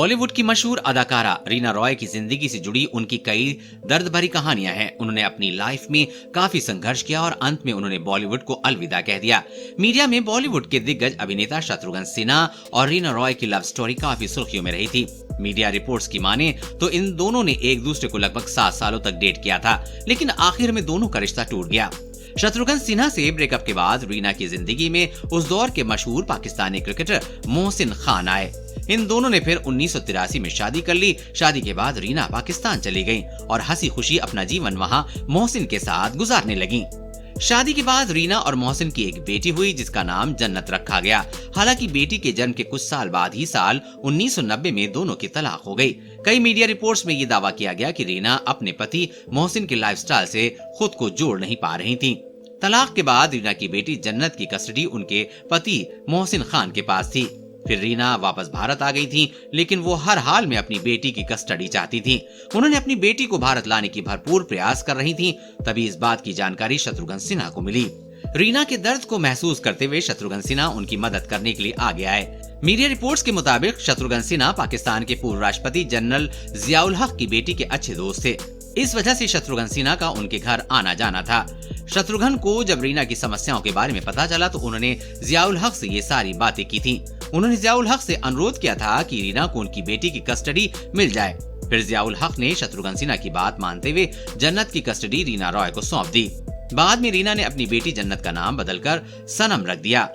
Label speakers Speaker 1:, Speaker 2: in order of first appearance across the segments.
Speaker 1: बॉलीवुड की मशहूर अदाकारा रीना रॉय की जिंदगी से जुड़ी उनकी कई दर्द भरी कहानियां हैं। उन्होंने अपनी लाइफ में काफी संघर्ष किया और अंत में उन्होंने बॉलीवुड को अलविदा कह दिया। मीडिया में बॉलीवुड के दिग्गज अभिनेता शत्रुघ्न सिन्हा और रीना रॉय की लव स्टोरी काफी सुर्खियों में रही थी। मीडिया रिपोर्ट्स की माने तो इन दोनों ने एक दूसरे को लगभग 7 सालों तक डेट किया था, लेकिन आखिर में दोनों का रिश्ता टूट गया। शत्रुघ्न सिन्हा से ब्रेकअप के बाद रीना की जिंदगी में उस दौर के मशहूर पाकिस्तानी क्रिकेटर मोहसिन खान आए। इन दोनों ने फिर 1983 में शादी कर ली। शादी के बाद रीना पाकिस्तान चली गई और हंसी खुशी अपना जीवन वहां मोहसिन के साथ गुजारने लगी। शादी के बाद रीना और मोहसिन की एक बेटी हुई जिसका नाम जन्नत रखा गया। हालांकि बेटी के जन्म के कुछ साल बाद ही साल 1990 में दोनों की तलाक हो गई। कई मीडिया रिपोर्ट्स में ये दावा किया गया कि रीना अपने पति मोहसिन के लाइफस्टाइल से खुद को जोड़ नहीं पा रही थी। तलाक के बाद रीना की बेटी जन्नत की कस्टडी उनके पति मोहसिन खान के पास थी। फिर रीना वापस भारत आ गई थी, लेकिन वो हर हाल में अपनी बेटी की कस्टडी चाहती थी। उन्होंने अपनी बेटी को भारत लाने की भरपूर प्रयास कर रही थी। तभी इस बात की जानकारी शत्रुघ्न सिन्हा को मिली। रीना के दर्द को महसूस करते हुए शत्रुघ्न सिन्हा उनकी मदद करने के लिए आगे आए। मीडिया रिपोर्ट्स के मुताबिक शत्रुघ्न सिन्हा पाकिस्तान के पूर्व राष्ट्रपति जनरल जियाउल हक की बेटी के अच्छे दोस्त थे। इस वजह से शत्रुघ्न सिन्हा का उनके घर आना जाना था। शत्रुघ्न को जब रीना की समस्याओं के बारे में पता चला तो उन्होंने जियाउल हक से ये सारी बातें की थी। उन्होंने जियाउल हक से अनुरोध किया था कि रीना को उनकी बेटी की कस्टडी मिल जाए। फिर जियाउल हक ने शत्रुघ्न सिन्हा की बात मानते हुए जन्नत की कस्टडी रीना रॉय को सौंप दी। बाद में रीना ने अपनी बेटी जन्नत का नाम बदलकर सनम रख दिया।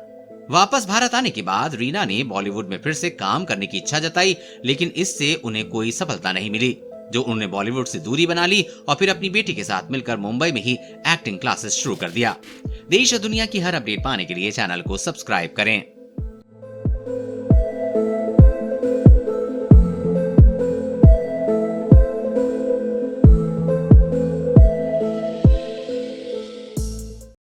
Speaker 1: वापस भारत आने के बाद रीना ने बॉलीवुड में फिर से काम करने की इच्छा जताई, लेकिन इससे उन्हें कोई सफलता नहीं मिली। जो उन्होंने बॉलीवुड से दूरी बना ली और फिर अपनी बेटी के साथ मिलकर मुंबई में ही एक्टिंग क्लासेस शुरू कर दिया। देश और दुनिया की हर अपडेट पाने के लिए चैनल को सब्सक्राइब करें।